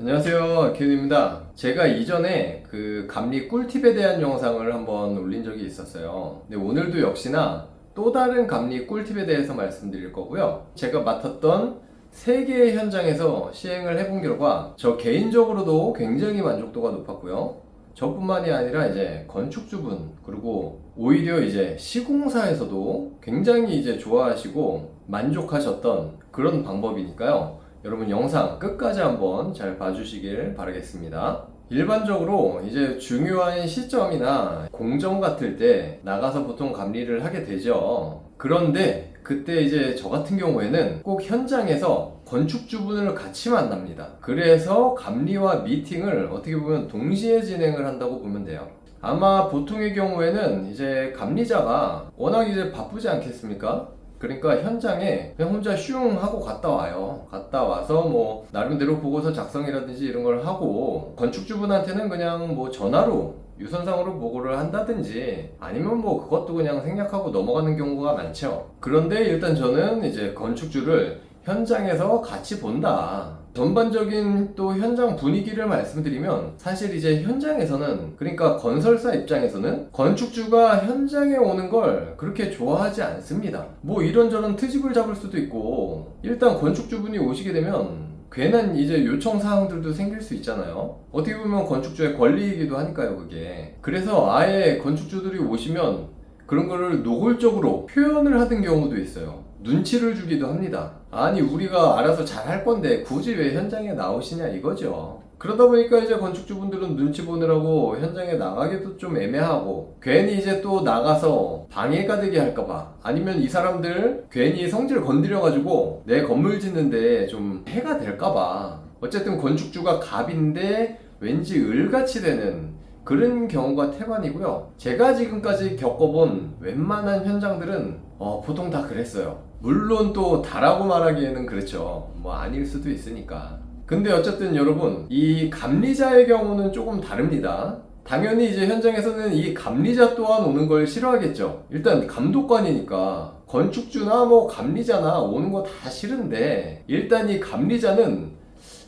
안녕하세요, 기훈입니다. 제가 이전에 그 감리 꿀팁에 대한 영상을 한번 올린 적이 있었어요. 근데 오늘도 역시나 또 다른 감리 꿀팁에 대해서 말씀드릴 거고요. 제가 맡았던 3개의 현장에서 시행을 해본 결과 저 개인적으로도 굉장히 만족도가 높았고요. 저뿐만이 아니라 이제 건축주분, 그리고 오히려 이제 시공사에서도 굉장히 이제 좋아하시고 만족하셨던 그런 방법이니까요. 여러분 영상 끝까지 한번 잘 봐주시길 바라겠습니다. 일반적으로 이제 중요한 시점이나 공정 같을 때 나가서 보통 감리를 하게 되죠. 그런데 그때 이제 저 같은 경우에는 꼭 현장에서 건축주분을 같이 만납니다. 그래서 감리와 미팅을 어떻게 보면 동시에 진행을 한다고 보면 돼요. 아마 보통의 경우에는 이제 감리자가 워낙 이제 바쁘지 않겠습니까? 그러니까 현장에 그냥 혼자 슝 하고 갔다 와요. 갔다 와서 뭐 나름대로 보고서 작성이라든지 이런 걸 하고, 건축주분한테는 그냥 뭐 전화로 유선상으로 보고를 한다든지 아니면 뭐 그것도 그냥 생략하고 넘어가는 경우가 많죠. 그런데 일단 저는 이제 건축주를 현장에서 같이 본다. 전반적인 또 현장 분위기를 말씀드리면, 사실 이제 현장에서는, 그러니까 건설사 입장에서는 건축주가 현장에 오는 걸 그렇게 좋아하지 않습니다. 뭐 이런저런 트집을 잡을 수도 있고, 일단 건축주분이 오시게 되면 괜한 이제 요청 사항들도 생길 수 있잖아요. 어떻게 보면 건축주의 권리이기도 하니까요, 그게. 그래서 아예 건축주들이 오시면 그런 거를 노골적으로 표현을 하던 경우도 있어요. 눈치를 주기도 합니다. 아니, 우리가 알아서 잘 할 건데 굳이 왜 현장에 나오시냐 이거죠. 그러다 보니까 이제 건축주분들은 눈치 보느라고 현장에 나가기도 좀 애매하고, 괜히 이제 또 나가서 방해가 되게 할까봐, 아니면 이 사람들 괜히 성질 건드려가지고 내 건물 짓는데 좀 해가 될까봐, 어쨌든 건축주가 갑인데 왠지 을같이 되는 그런 경우가 태반이고요. 제가 지금까지 겪어본 웬만한 현장들은 보통 다 그랬어요. 물론 또 다라고 말하기에는 그렇죠. 뭐 아닐 수도 있으니까. 근데 어쨌든 여러분, 이 감리자의 경우는 조금 다릅니다. 당연히 이제 현장에서는 이 감리자 또한 오는 걸 싫어하겠죠. 일단 감독관이니까 건축주나 뭐 감리자나 오는 거 다 싫은데, 일단 이 감리자는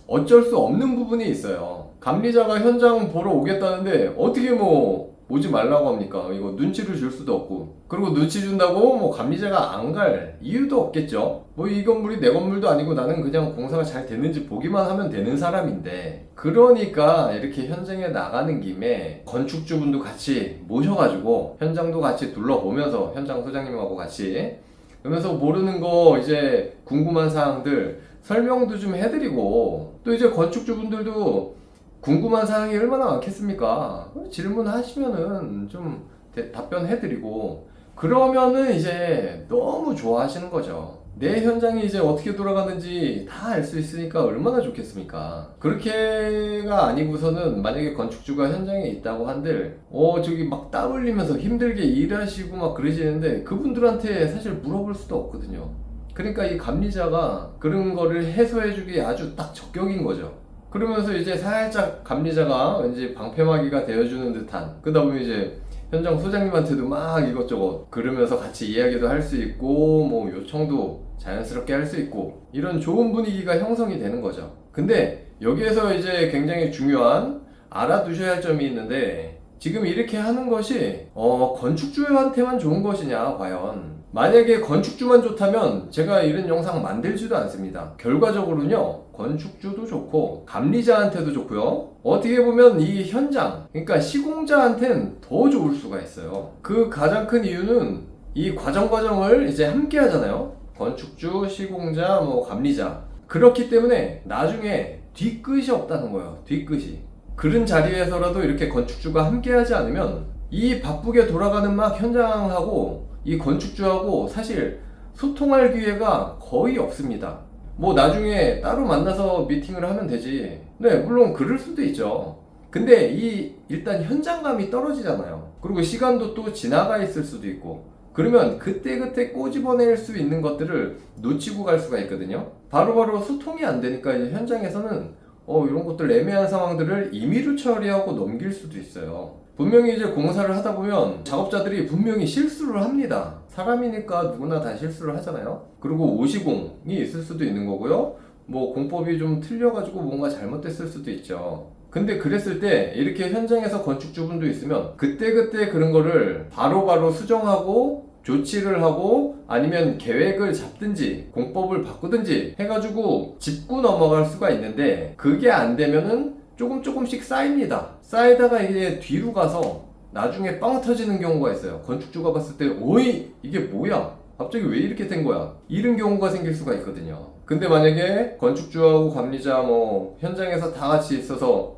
어쩔 수 없는 부분이 있어요. 감리자가 현장 보러 오겠다는데 어떻게 뭐 오지 말라고 합니까? 이거 눈치를 줄 수도 없고, 그리고 눈치 준다고 뭐 감리자가 안 갈 이유도 없겠죠. 뭐 이 건물이 내 건물도 아니고 나는 그냥 공사가 잘 되는지 보기만 하면 되는 사람인데, 그러니까 이렇게 현장에 나가는 김에 건축주분도 같이 모셔가지고 현장도 같이 둘러보면서, 현장 소장님하고 같이 그러면서 모르는 거 이제 궁금한 사항들 설명도 좀 해드리고, 또 이제 건축주분들도 궁금한 사항이 얼마나 많겠습니까? 질문하시면은 좀 답변해드리고, 그러면은 이제 너무 좋아하시는 거죠. 내 현장이 이제 어떻게 돌아가는지 다 알 수 있으니까 얼마나 좋겠습니까? 그렇게가 아니고서는 만약에 건축주가 현장에 있다고 한들 저기 막 땀 흘리면서 힘들게 일하시고 막 그러시는데, 그분들한테 사실 물어볼 수도 없거든요. 그러니까 이 감리자가 그런 거를 해소해주기 아주 딱 적격인 거죠. 그러면서 이제 살짝 감리자가 왠지 방패막이가 되어주는 듯한, 그러다 보면 이제 현장 소장님한테도 막 이것저것 그러면서 같이 이야기도 할 수 있고, 뭐 요청도 자연스럽게 할 수 있고, 이런 좋은 분위기가 형성이 되는 거죠. 근데 여기에서 이제 굉장히 중요한 알아두셔야 할 점이 있는데, 지금 이렇게 하는 것이 건축주한테만 좋은 것이냐 과연. 만약에 건축주만 좋다면 제가 이런 영상 만들지도 않습니다. 결과적으로는요, 건축주도 좋고 감리자한테도 좋고요, 어떻게 보면 이 현장, 그러니까 시공자한테는 더 좋을 수가 있어요. 그 가장 큰 이유는 이 과정을 이제 함께 하잖아요. 건축주, 시공자, 뭐 감리자. 그렇기 때문에 나중에 뒤끝이 없다는 거예요. 뒤끝이. 그런 자리에서라도 이렇게 건축주가 함께 하지 않으면 이 바쁘게 돌아가는 막 현장하고 이 건축주하고 사실 소통할 기회가 거의 없습니다. 뭐 나중에 따로 만나서 미팅을 하면 되지. 네, 물론 그럴 수도 있죠. 근데 이 일단 현장감이 떨어지잖아요. 그리고 시간도 또 지나가 있을 수도 있고, 그러면 그때그때 꼬집어낼 수 있는 것들을 놓치고 갈 수가 있거든요. 바로바로 소통이 안 되니까 이제 현장에서는 이런 것들 애매한 상황들을 임의로 처리하고 넘길 수도 있어요. 분명히 이제 공사를 하다 보면 작업자들이 분명히 실수를 합니다. 사람이니까 누구나 다 실수를 하잖아요. 그리고 오시공이 있을 수도 있는 거고요. 뭐 공법이 좀 틀려가지고 뭔가 잘못됐을 수도 있죠. 근데 그랬을 때 이렇게 현장에서 건축주분도 있으면 그때그때 그런 거를 바로바로 수정하고 조치를 하고 아니면 계획을 잡든지 공법을 바꾸든지 해가지고 짚고 넘어갈 수가 있는데, 그게 안 되면은 조금씩 쌓입니다. 쌓이다가 이게 뒤로 가서 나중에 빵 터지는 경우가 있어요. 건축주가 봤을 때 어이 이게 뭐야? 갑자기 왜 이렇게 된 거야? 이런 경우가 생길 수가 있거든요. 근데 만약에 건축주하고 관리자 뭐 현장에서 다 같이 있어서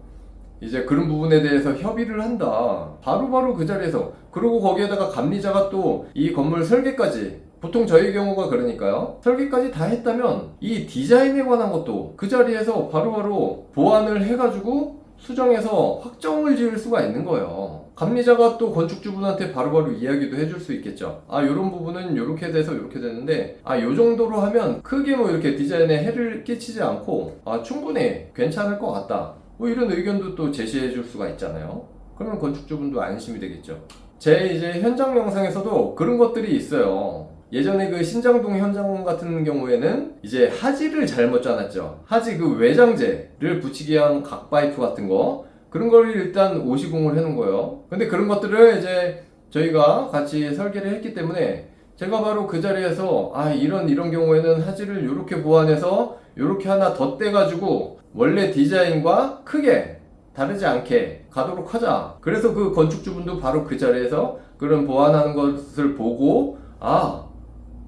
이제 그런 부분에 대해서 협의를 한다. 바로바로 그 자리에서. 그리고 거기에다가 감리자가 또 이 건물 설계까지, 보통 저희 경우가 그러니까요, 설계까지 다 했다면 이 디자인에 관한 것도 그 자리에서 바로바로 보완을 해가지고 수정해서 확정을 지을 수가 있는 거예요. 감리자가 또 건축주분한테 바로바로 이야기도 해줄 수 있겠죠. 아, 요런 부분은 요렇게 돼서 요렇게 되는데, 아, 요 정도로 하면 크게 뭐 이렇게 디자인에 해를 끼치지 않고, 아, 충분히 괜찮을 것 같다. 뭐 이런 의견도 또 제시해 줄 수가 있잖아요. 그러면 건축주분도 안심이 되겠죠. 제 이제 현장 영상에서도 그런 것들이 있어요. 예전에 그 신장동 현장 같은 경우에는 이제 하지를 잘못 짜놨죠. 하지 그 외장재를 붙이기 위한 각 파이프 같은 거, 그런 걸 일단 오시공을 해놓은 거예요. 근데 그런 것들을 이제 저희가 같이 설계를 했기 때문에 제가 바로 그 자리에서 아, 이런 경우에는 하지를 이렇게 보완해서 이렇게 하나 더 떼가지고 원래 디자인과 크게 다르지 않게 가도록 하자. 그래서 그 건축주분도 바로 그 자리에서 그런 보완하는 것을 보고, 아,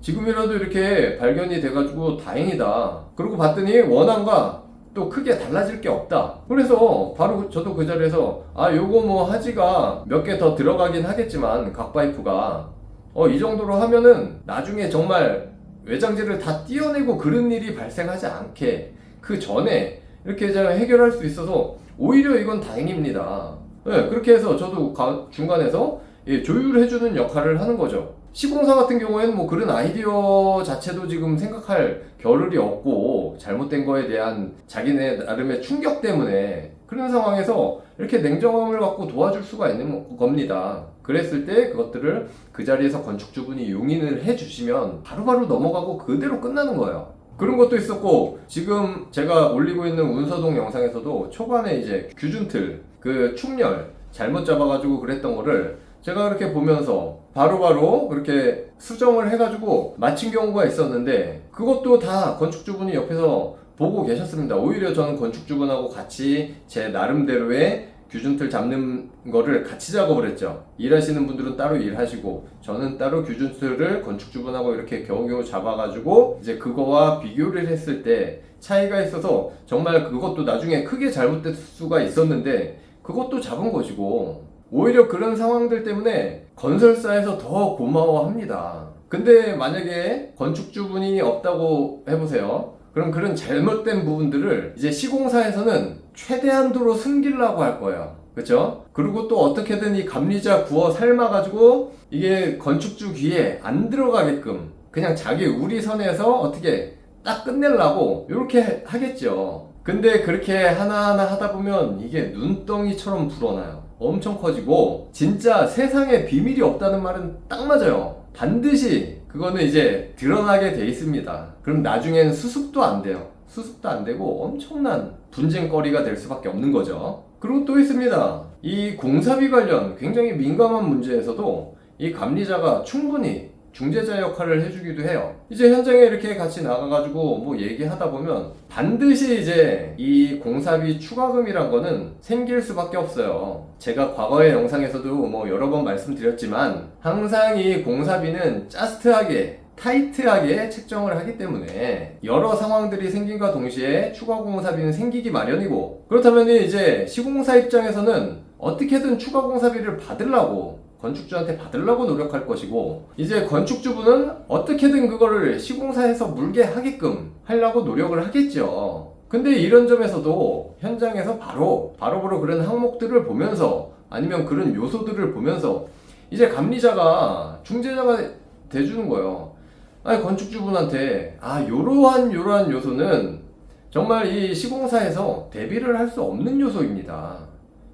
지금이라도 이렇게 발견이 돼가지고 다행이다. 그러고 봤더니 원안과 또 크게 달라질 게 없다. 그래서 바로 저도 그 자리에서 아, 요거 뭐 하지가 몇 개 더 들어가긴 하겠지만 각 파이프가 이 정도로 하면은 나중에 정말 외장재를 다 띄어내고 그런 일이 발생하지 않게 그 전에 이렇게 해결할 수 있어서 오히려 이건 다행입니다. 네, 그렇게 해서 저도 중간에서 조율해주는 역할을 하는 거죠. 시공사 같은 경우에는 뭐 그런 아이디어 자체도 지금 생각할 겨를이 없고, 잘못된 거에 대한 자기네 나름의 충격 때문에 그런 상황에서 이렇게 냉정함을 갖고 도와줄 수가 있는 겁니다. 그랬을 때 그것들을 그 자리에서 건축주분이 용인을 해주시면 바로바로 넘어가고 그대로 끝나는 거예요. 그런 것도 있었고, 지금 제가 올리고 있는 운서동 영상에서도 초반에 이제 규준틀 그 축렬 잘못 잡아가지고 그랬던 거를 제가 그렇게 보면서 바로바로 그렇게 수정을 해가지고 마친 경우가 있었는데, 그것도 다 건축주분이 옆에서 보고 계셨습니다. 오히려 저는 건축주분하고 같이 제 나름대로의 규준틀 잡는 거를 같이 작업을 했죠. 일하시는 분들은 따로 일하시고 저는 따로 규준틀을 건축주분하고 이렇게 겨우겨우 잡아가지고 이제 그거와 비교를 했을 때 차이가 있어서 정말 그것도 나중에 크게 잘못될 수가 있었는데 그것도 잡은 것이고, 오히려 그런 상황들 때문에 건설사에서 더 고마워합니다. 근데 만약에 건축주분이 없다고 해보세요. 그럼 그런 잘못된 부분들을 이제 시공사에서는 최대한도로 숨기려고 할 거예요. 그쵸? 그리고 또 어떻게든 이 감리자 구워 삶아가지고 이게 건축주 귀에 안 들어가게끔 그냥 자기 우리 선에서 어떻게 딱 끝내려고 이렇게 하겠죠. 근데 그렇게 하나하나 하다 보면 이게 눈덩이처럼 불어나요. 엄청 커지고, 진짜 세상에 비밀이 없다는 말은 딱 맞아요. 반드시 그거는 이제 드러나게 돼 있습니다. 그럼 나중엔 수습도 안 돼요. 수습도 안 되고 엄청난 분쟁거리가 될 수밖에 없는 거죠. 그리고 또 있습니다. 이 공사비 관련 굉장히 민감한 문제에서도 이 감리자가 충분히 중재자 역할을 해주기도 해요. 이제 현장에 이렇게 같이 나가가지고 뭐 얘기하다 보면 반드시 이제 이 공사비 추가금이란 거는 생길 수밖에 없어요. 제가 과거의 영상에서도 뭐 여러 번 말씀드렸지만 항상 이 공사비는 짜스트하게 타이트하게 책정을 하기 때문에 여러 상황들이 생긴과 동시에 추가 공사비는 생기기 마련이고, 그렇다면 이제 시공사 입장에서는 어떻게든 추가 공사비를 받으려고, 건축주한테 받으려고 노력할 것이고, 이제 건축주분은 어떻게든 그거를 시공사에서 물게 하게끔 하려고 노력을 하겠죠. 근데 이런 점에서도 현장에서 바로 그런 항목들을 보면서 아니면 그런 요소들을 보면서 이제 감리자가 중재자가 돼주는 거예요. 아니, 건축주분한테 요러한 요소는 정말 이 시공사에서 대비를 할 수 없는 요소입니다.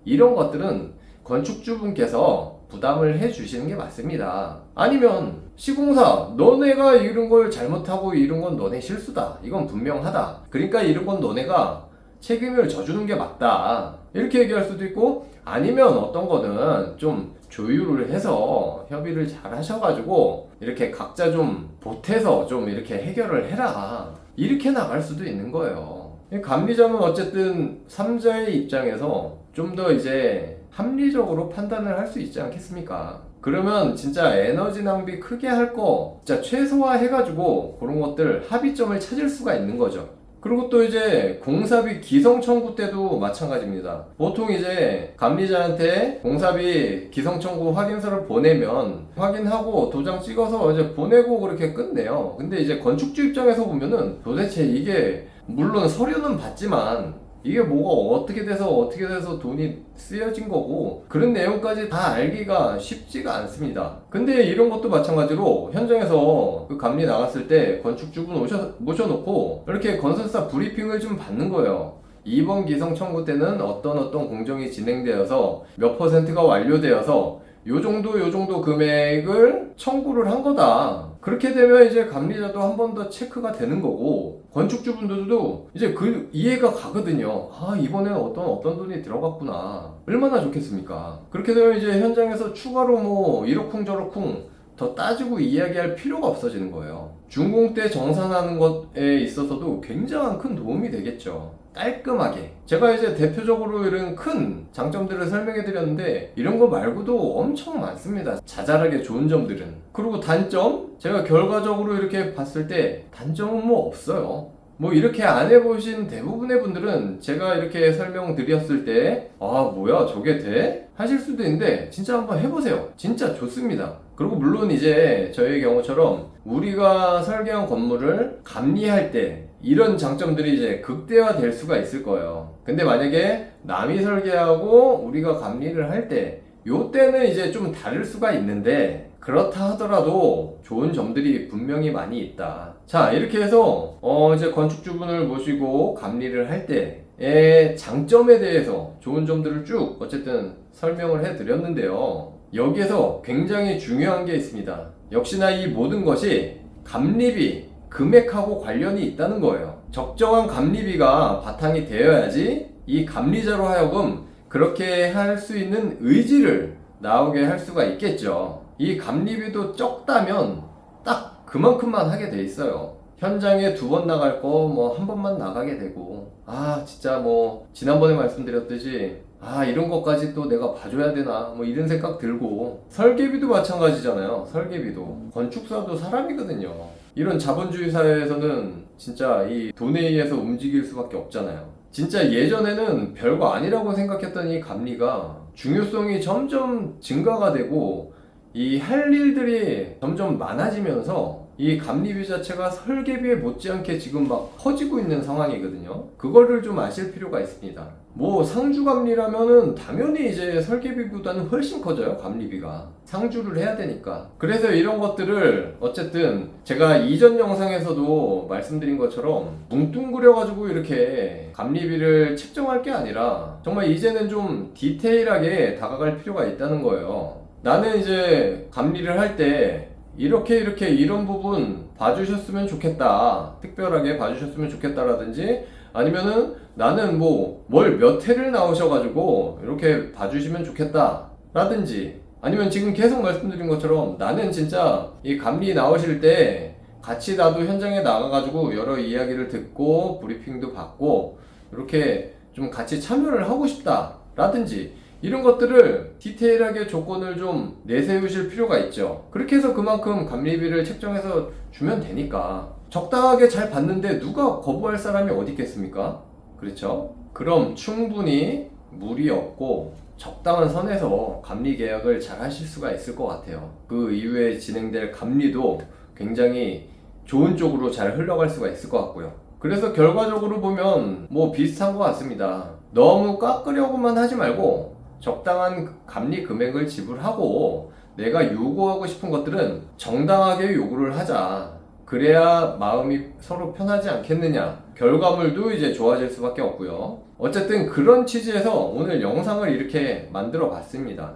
이런 것들은 건축주분께서 부담을 해 주시는 게 맞습니다. 아니면 시공사 너네가 이런 걸 잘못하고 이런 건 너네 실수다, 이건 분명하다, 그러니까 이런 건 너네가 책임을 져주는 게 맞다, 이렇게 얘기할 수도 있고, 아니면 어떤 거는 좀 조율을 해서 협의를 잘 하셔가지고 이렇게 각자 좀 보태서 좀 이렇게 해결을 해라, 이렇게 나갈 수도 있는 거예요. 감리자는 어쨌든 3자의 입장에서 좀 더 이제 합리적으로 판단을 할 수 있지 않겠습니까? 그러면 진짜 에너지 낭비 크게 할 거 진짜 최소화 해가지고 그런 것들 합의점을 찾을 수가 있는 거죠. 그리고 또 이제 공사비 기성 청구 때도 마찬가지입니다. 보통 이제 감리자한테 공사비 기성 청구 확인서를 보내면 확인하고 도장 찍어서 이제 보내고 그렇게 끝내요. 근데 이제 건축주 입장에서 보면은 도대체 이게 물론 서류는 받지만 이게 뭐가 어떻게 돼서 돈이 쓰여진 거고 그런 내용까지 다 알기가 쉽지가 않습니다. 근데 이런 것도 마찬가지로 현장에서 그 감리 나갔을 때 건축주분 모셔놓고 이렇게 건설사 브리핑을 좀 받는 거예요. 이번 기성 청구 때는 어떤 공정이 진행되어서 몇 %가 완료되어서 요 정도 금액을 청구를 한 거다. 그렇게 되면 이제 감리자도 한 번 더 체크가 되는 거고, 건축주분들도 이제 그 이해가 가거든요. 아, 이번에는 어떤 돈이 들어갔구나. 얼마나 좋겠습니까? 그렇게 되면 이제 현장에서 추가로 뭐 이러쿵 저러쿵 더 따지고 이야기할 필요가 없어지는 거예요. 준공 때 정산하는 것에 있어서도 굉장한 큰 도움이 되겠죠. 깔끔하게. 제가 이제 대표적으로 이런 큰 장점들을 설명해 드렸는데 이런 거 말고도 엄청 많습니다. 자잘하게 좋은 점들은. 그리고 단점? 제가 결과적으로 이렇게 봤을 때 단점은 뭐 없어요. 뭐 이렇게 안 해보신 대부분의 분들은 제가 이렇게 설명드렸을 때 아, 뭐야 저게 돼? 하실 수도 있는데 진짜 한번 해보세요. 진짜 좋습니다. 그리고 물론 이제 저의 경우처럼 우리가 설계한 건물을 감리할 때 이런 장점들이 이제 극대화 될 수가 있을 거예요. 근데 만약에 남이 설계하고 우리가 감리를 할 때 요때는 이제 좀 다를 수가 있는데 그렇다 하더라도 좋은 점들이 분명히 많이 있다. 자, 이렇게 해서 이제 건축주분을 모시고 감리를 할 때의 장점에 대해서 좋은 점들을 쭉 어쨌든 설명을 해 드렸는데요. 여기에서 굉장히 중요한 게 있습니다. 역시나 이 모든 것이 감리비 금액하고 관련이 있다는 거예요. 적정한 감리비가 바탕이 되어야지 이 감리자로 하여금 그렇게 할 수 있는 의지를 나오게 할 수가 있겠죠. 이 감리비도 적다면 딱 그만큼만 하게 돼 있어요. 현장에 2번 나갈 거 뭐 1번만 나가게 되고, 아 진짜 뭐 지난번에 말씀드렸듯이 아 이런 것까지 또 내가 봐줘야 되나 뭐 이런 생각 들고, 설계비도 마찬가지잖아요. 설계비도 건축사도 사람이거든요. 이런 자본주의 사회에서는 진짜 이 돈에 의해서 움직일 수밖에 없잖아요. 진짜 예전에는 별거 아니라고 생각했던 이 감리가 중요성이 점점 증가가 되고 이 할 일들이 점점 많아지면서 이 감리비 자체가 설계비에 못지않게 지금 막 커지고 있는 상황이거든요. 그거를 좀 아실 필요가 있습니다. 뭐 상주 감리라면은 당연히 이제 설계비보다는 훨씬 커져요. 감리비가 상주를 해야 되니까. 그래서 이런 것들을 어쨌든 제가 이전 영상에서도 말씀드린 것처럼 뭉뚱그려 가지고 이렇게 감리비를 책정할 게 아니라 정말 이제는 좀 디테일하게 다가갈 필요가 있다는 거예요. 나는 이제 감리를 할 때 이렇게 이런 부분 봐주셨으면 좋겠다, 특별하게 봐주셨으면 좋겠다라든지, 아니면은 나는 뭐 뭘 몇 회를 나오셔가지고 이렇게 봐주시면 좋겠다 라든지, 아니면 지금 계속 말씀드린 것처럼 나는 진짜 이 감리 나오실 때 같이 나도 현장에 나가가지고 여러 이야기를 듣고 브리핑도 받고 이렇게 좀 같이 참여를 하고 싶다 라든지, 이런 것들을 디테일하게 조건을 좀 내세우실 필요가 있죠. 그렇게 해서 그만큼 감리비를 책정해서 주면 되니까. 적당하게 잘 받는데 누가 거부할 사람이 어디 있겠습니까? 그렇죠? 그럼 충분히 무리 없고 적당한 선에서 감리 계약을 잘 하실 수가 있을 것 같아요. 그 이후에 진행될 감리도 굉장히 좋은 쪽으로 잘 흘러갈 수가 있을 것 같고요. 그래서 결과적으로 보면 뭐 비슷한 것 같습니다. 너무 깎으려고만 하지 말고 적당한 감리 금액을 지불하고 내가 요구하고 싶은 것들은 정당하게 요구를 하자. 그래야 마음이 서로 편하지 않겠느냐. 결과물도 이제 좋아질 수밖에 없고요. 어쨌든 그런 취지에서 오늘 영상을 이렇게 만들어 봤습니다.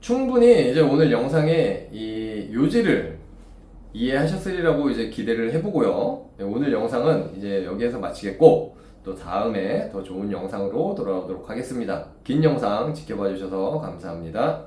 충분히 이제 오늘 영상의 이 요지를 이해하셨으리라고 이제 기대를 해보고요. 네, 오늘 영상은 이제 여기에서 마치겠고, 또 다음에 더 좋은 영상으로 돌아오도록 하겠습니다. 긴 영상 지켜봐 주셔서 감사합니다.